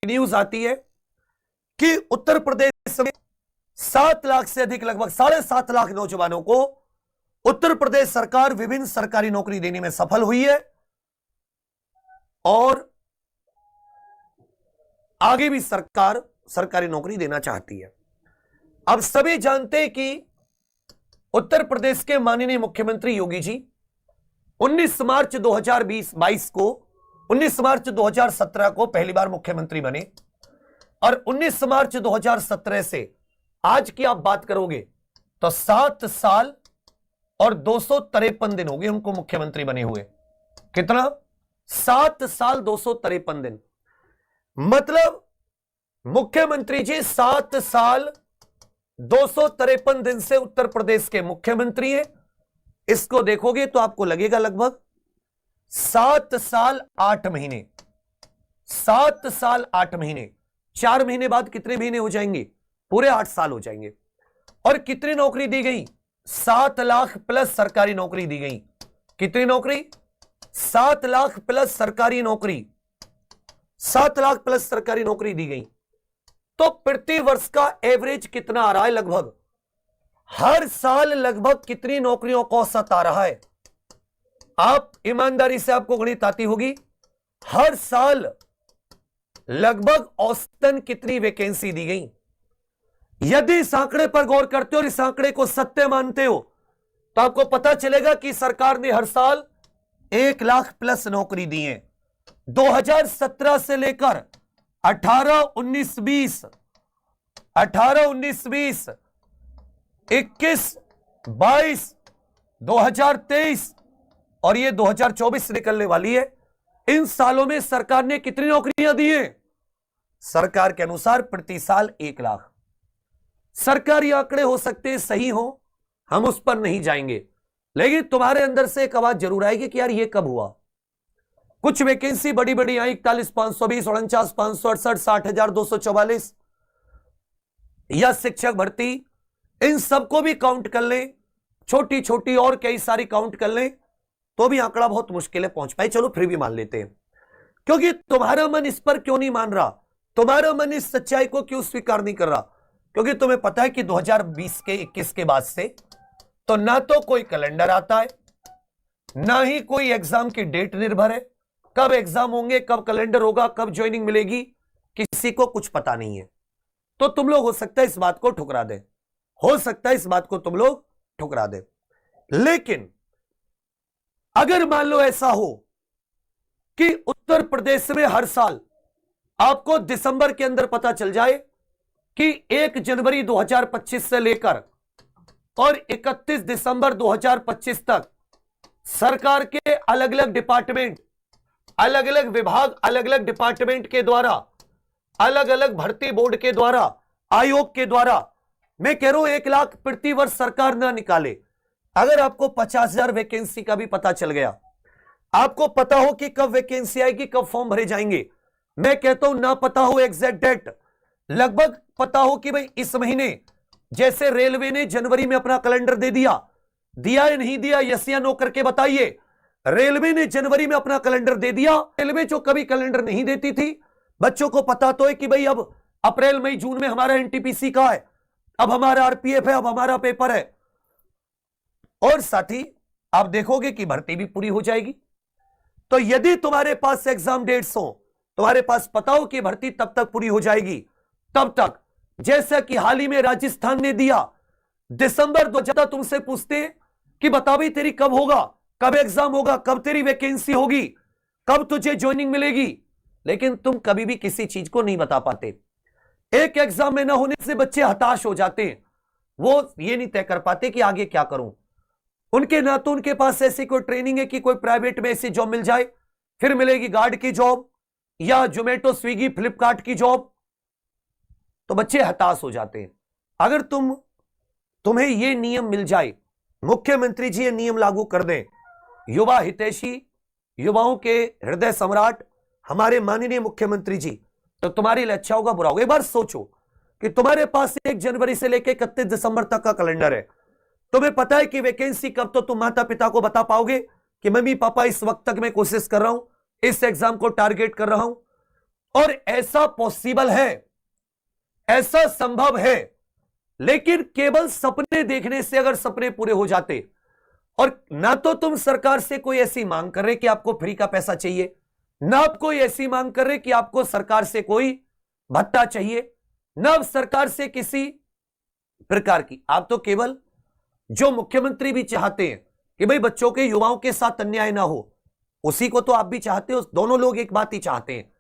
News आती है कि उत्तर प्रदेश में 7 लाख से अधिक, लगभग 7.5 लाख नौजवानों को उत्तर प्रदेश सरकार विभिन्न सरकारी नौकरी देने में सफल हुई है और आगे भी सरकार सरकारी नौकरी देना चाहती है। अब सभी जानते हैं कि उत्तर प्रदेश के माननीय मुख्यमंत्री योगी जी 19 मार्च 2022 को 19 मार्च 2017 को पहली बार मुख्यमंत्री बने और 19 मार्च 2017 से आज की आप बात करोगे तो 7 साल और 253 दिन हो गए उनको मुख्यमंत्री बने हुए। कितना? 7 साल 253 दिन। मतलब मुख्यमंत्री जी 7 साल 253 दिन से उत्तर प्रदेश के मुख्यमंत्री हैं। इसको देखोगे तो आपको लगेगा लगभग 7 साल 8 महीने। 7 साल 8 महीने, 4 महीने बाद कितने महीने हो जाएंगे? पूरे 8 साल हो जाएंगे। और कितनी नौकरी दी गई? 7 लाख प्लस सरकारी नौकरी दी गई। कितनी नौकरी? 7 लाख प्लस सरकारी नौकरी। 7 लाख प्लस सरकारी नौकरी दी गई। तो प्रति वर्ष का एवरेज कितना आ रहा है? लगभग हर साल लगभग कितनी नौकरियों का औसत आ रहा है? आप ईमानदारी से, आपको गणित आती होगी, हर साल लगभग औसतन कितनी वैकेंसी दी गई? यदि इस आंकड़े पर गौर करते हो और इस आंकड़े को सत्य मानते हो तो आपको पता चलेगा कि सरकार ने हर साल 1 लाख प्लस नौकरी दी है। 2017 से लेकर 18-19-20, 18-19-20, 21-22, 2023 और ये 2024 निकलने वाली है। इन सालों में सरकार ने कितनी नौकरियां दी हैं? सरकार के अनुसार प्रति साल 1 लाख। सरकारी आंकड़े हो सकते हैं सही हो, हम उस पर नहीं जाएंगे, लेकिन तुम्हारे अंदर से एक आवाज जरूर आएगी कि यार ये कब हुआ। कुछ वैकेंसी बड़ी बड़ी आई, 41,520, 49,568, 60,244, या शिक्षक भर्ती, इन सबको भी काउंट कर लें, छोटी छोटी और कई सारी काउंट कर लें तो भी आंकड़ा बहुत मुश्किल है पहुंच पाए। चलो फिर भी मान लेते हैं, क्योंकि तुम्हारा मन इस पर क्यों नहीं मान रहा? तुम्हारा मन इस सच्चाई को क्यों स्वीकार नहीं कर रहा? क्योंकि तुम्हें पता है कि 2020 के 21 के बाद से तो ना तो कोई कैलेंडर आता है, ना ही कोई एग्जाम की डेट निर्भर है। कब एग्जाम होंगे, कब कैलेंडर होगा, कब ज्वाइनिंग मिलेगी, किसी को कुछ पता नहीं है। तो तुम लोग हो सकता है इस बात को ठुकरा दे, हो सकता है इस बात को तुम लोग ठुकरा दे। लेकिन अगर मान लो ऐसा हो कि उत्तर प्रदेश में हर साल आपको दिसंबर के अंदर पता चल जाए कि 1 जनवरी 2025 से लेकर और 31 दिसंबर 2025 तक सरकार के अलग अलग डिपार्टमेंट, अलग अलग विभाग, अलग अलग डिपार्टमेंट के द्वारा, अलग अलग भर्ती बोर्ड के द्वारा, आयोग के द्वारा, मैं कह रहा हूं 1 लाख प्रति वर्ष सरकार ना निकाले। अगर आपको 50,000 वैकेंसी का भी पता चल गया, आपको पता हो कि कब वैकेंसी आएगी, कब फॉर्म भरे जाएंगे, मैं कहता हूं ना पता हो एग्जैक्ट डेट, लगभग पता हो कि भाई इस महीने, जैसे रेलवे ने जनवरी में अपना कैलेंडर दे दिया, दिया या नहीं दिया, यस या नो करके बताइए। रेलवे ने जनवरी में अपना कैलेंडर दे दिया। रेलवे जो कभी कैलेंडर नहीं देती थी, बच्चों को पता तो है कि भाई अब अप्रैल मई जून में हमारा एनटीपीसी का है, अब हमारा आरपीएफ है, अब हमारा पेपर है, और साथ ही आप देखोगे कि भर्ती भी पूरी हो जाएगी। तो यदि तुम्हारे पास एग्जाम डेट्स हो, तुम्हारे पास पता हो कि भर्ती तब तक पूरी हो जाएगी, तब तक, जैसा कि हाल ही में राजस्थान ने दिया, दिसंबर 2000 तुमसे पूछते हैं कि बता भाई तेरी कब होगा, कब एग्जाम होगा, कब तेरी वैकेंसी होगी, कब तुझे ज्वाइनिंग मिलेगी, लेकिन तुम कभी भी किसी चीज को नहीं बता पाते। एक एग्जाम में ना होने से बच्चे हताश हो जाते हैं, वो ये नहीं तय कर पाते कि आगे क्या करूं। उनके ना तो उनके पास ऐसी कोई ट्रेनिंग है कि कोई प्राइवेट में ऐसी जॉब मिल जाए, फिर मिलेगी गार्ड की जॉब या जोमेटो, स्विगी, फ्लिपकार्ट की जॉब, तो बच्चे हताश हो जाते हैं। अगर तुम्हें यह नियम मिल जाए, मुख्यमंत्री जी ये नियम लागू कर दें, युवा हितैषी, युवाओं के हृदय सम्राट हमारे माननीय मुख्यमंत्री जी, तो तुम्हारे लिए अच्छा होगा, बुरा होगा। एक बार सोचो कि तुम्हारे पास 1 जनवरी से लेकर 31 दिसंबर तक का कैलेंडर है, तुम्हें पता है कि वैकेंसी कब, तो तुम माता पिता को बता पाओगे कि मम्मी पापा इस वक्त तक मैं कोशिश कर रहा हूं, इस एग्जाम को टारगेट कर रहा हूं, और ऐसा पॉसिबल है, ऐसा संभव है, लेकिन केवल सपने देखने से अगर सपने पूरे हो जाते, और ना तो तुम सरकार से कोई ऐसी मांग कर रहे कि आपको फ्री का पैसा चाहिए, ना आप कोई ऐसी मांग कर रहे कि आपको सरकार से कोई भत्ता चाहिए, ना आप सरकार से किसी प्रकार की, आप तो केवल जो मुख्यमंत्री भी चाहते हैं कि भाई बच्चों के युवाओं के साथ अन्याय ना हो, उसी को तो आप भी चाहते हो, दोनों लोग एक बात ही चाहते हैं।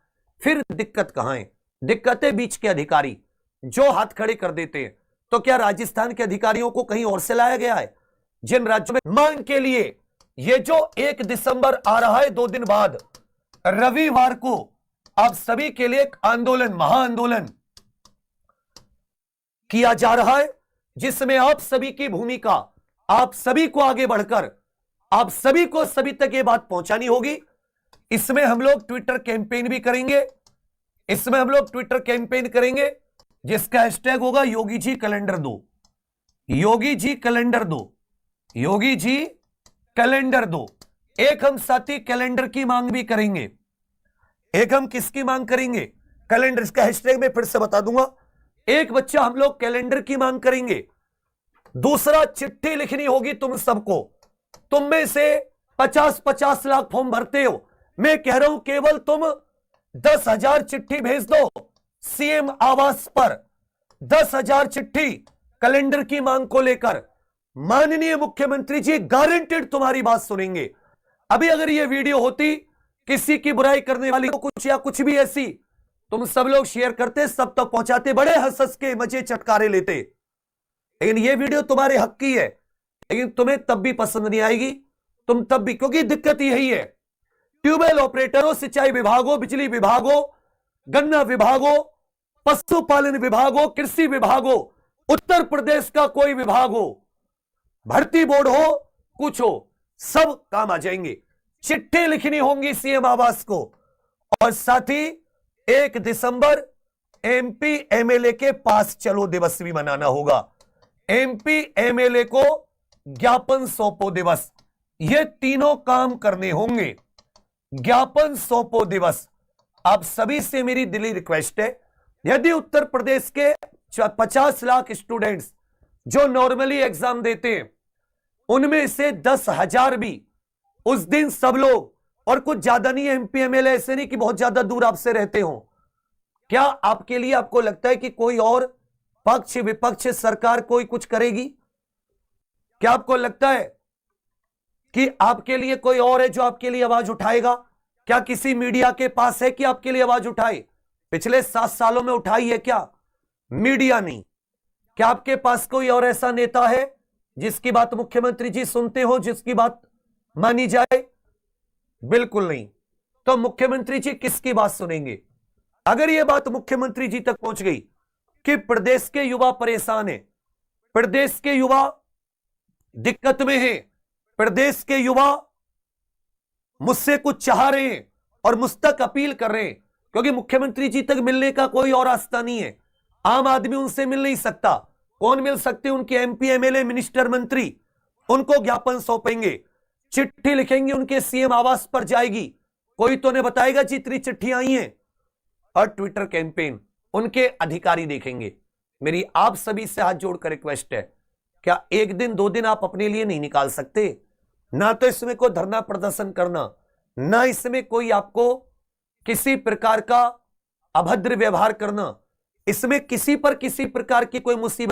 फिर दिक्कत कहां है? दिक्कत है बीच के अधिकारी जो हाथ खड़े कर देते हैं। तो क्या राजस्थान के अधिकारियों को कहीं और से लाया गया है? जिन राज्यों में मांग के लिए ये जो 1 दिसंबर आ रहा है, 2 दिन बाद रविवार को आप सभी के लिए एक आंदोलन, महाआंदोलन किया जा रहा है, जिसमें आप सभी की भूमिका, आप सभी को आगे बढ़कर आप सभी को सभी तक ये बात पहुंचानी होगी। इसमें हम लोग ट्विटर कैंपेन भी करेंगे, इसमें हम लोग ट्विटर कैंपेन करेंगे जिसका हैशटैग होगा योगी जी कैलेंडर दो, योगी जी कैलेंडर दो, योगी जी कैलेंडर दो। एक हम साथी कैलेंडर की मांग भी करेंगे, एक हम किसकी मांग करेंगे? कैलेंडर। इसका हैशटैग मैं फिर से बता दूंगा। एक बच्चा हम लोग कैलेंडर की मांग करेंगे, दूसरा चिट्ठी लिखनी होगी तुम सबको। तुम में से 50-50 लाख फॉर्म भरते हो, मैं कह रहा हूं केवल तुम 10,000 चिट्ठी भेज दो सीएम आवास पर, 10,000 चिट्ठी कैलेंडर की मांग को लेकर। माननीय मुख्यमंत्री जी गारंटेड तुम्हारी बात सुनेंगे। अभी अगर यह वीडियो होती किसी की बुराई करने वाली को कुछ या कुछ भी ऐसी, तुम सब लोग शेयर करते, सब तक पहुंचाते, बड़े हंस हंस के मजे चटकारे लेते, लेकिन यह वीडियो तुम्हारे हक की है, लेकिन तुम्हें तब भी पसंद नहीं आएगी, तुम तब भी, क्योंकि दिक्कत यही है। ट्यूबवेल ऑपरेटर हो, सिंचाई विभाग हो, बिजली विभाग हो, गन्ना विभाग हो, पशुपालन विभाग हो, कृषि विभाग हो, उत्तर प्रदेश का कोई विभाग हो, भर्ती बोर्ड हो, कुछ हो, सब काम आ जाएंगे। चिट्ठी लिखनी होंगी सीएम आवास को, और साथ ही 1 दिसंबर एमपी एमएलए के पास चलो दिवस भी मनाना होगा। एमपी एमएलए को ज्ञापन सौंपो दिवस, ये तीनों काम करने होंगे। ज्ञापन सौंपो दिवस, आप सभी से मेरी दिली रिक्वेस्ट है, यदि उत्तर प्रदेश के 50 लाख स्टूडेंट्स जो नॉर्मली एग्जाम देते हैं, उनमें से 10,000 भी उस दिन सब लोग, और कुछ ज्यादा नहीं, एमपी एमएलए ऐसे नहीं कि बहुत ज्यादा दूर आपसे रहते हो, क्या आपके लिए आपको लगता है कि कोई और पक्ष विपक्ष सरकार कोई कुछ करेगी? क्या आपको लगता है कि आपके लिए कोई और है जो आपके लिए आवाज उठाएगा? क्या किसी मीडिया के पास है कि आपके लिए आवाज उठाए? पिछले 7 सालों में उठाई है क्या? मीडिया नहीं। क्या आपके पास कोई और ऐसा नेता है जिसकी बात मुख्यमंत्री जी सुनते हो, जिसकी बात मानी जाए? बिल्कुल नहीं। तो मुख्यमंत्री जी किसकी बात सुनेंगे? अगर यह बात मुख्यमंत्री जी तक पहुंच गई कि प्रदेश के युवा परेशान हैं, प्रदेश के युवा दिक्कत में हैं, प्रदेश के युवा मुझसे कुछ चाह रहे हैं और मुझ तक अपील कर रहे हैं, क्योंकि मुख्यमंत्री जी तक मिलने का कोई और रास्ता नहीं है, आम आदमी उनसे मिल नहीं सकता। कौन मिल सकते? उनके एमपी एमएलए, मिनिस्टर, मंत्री, उनको ज्ञापन सौंपेंगे, चिट्ठी लिखेंगे, उनके सीएम आवास पर जाएगी, कोई तो ने बताएगा जी इतनी चिट्ठी आई हैं, और ट्विटर कैंपेन उनके अधिकारी देखेंगे। मेरी आप सभी से हाथ जोड़कर रिक्वेस्ट है, क्या 1 दिन 2 दिन आप अपने लिए नहीं निकाल सकते? ना तो इसमें कोई धरना प्रदर्शन करना, ना इसमें कोई आपको किसी प्रकार का अभद्र व्यवहार करना, इसमें किसी पर किसी प्रकार की कोई मुसीबत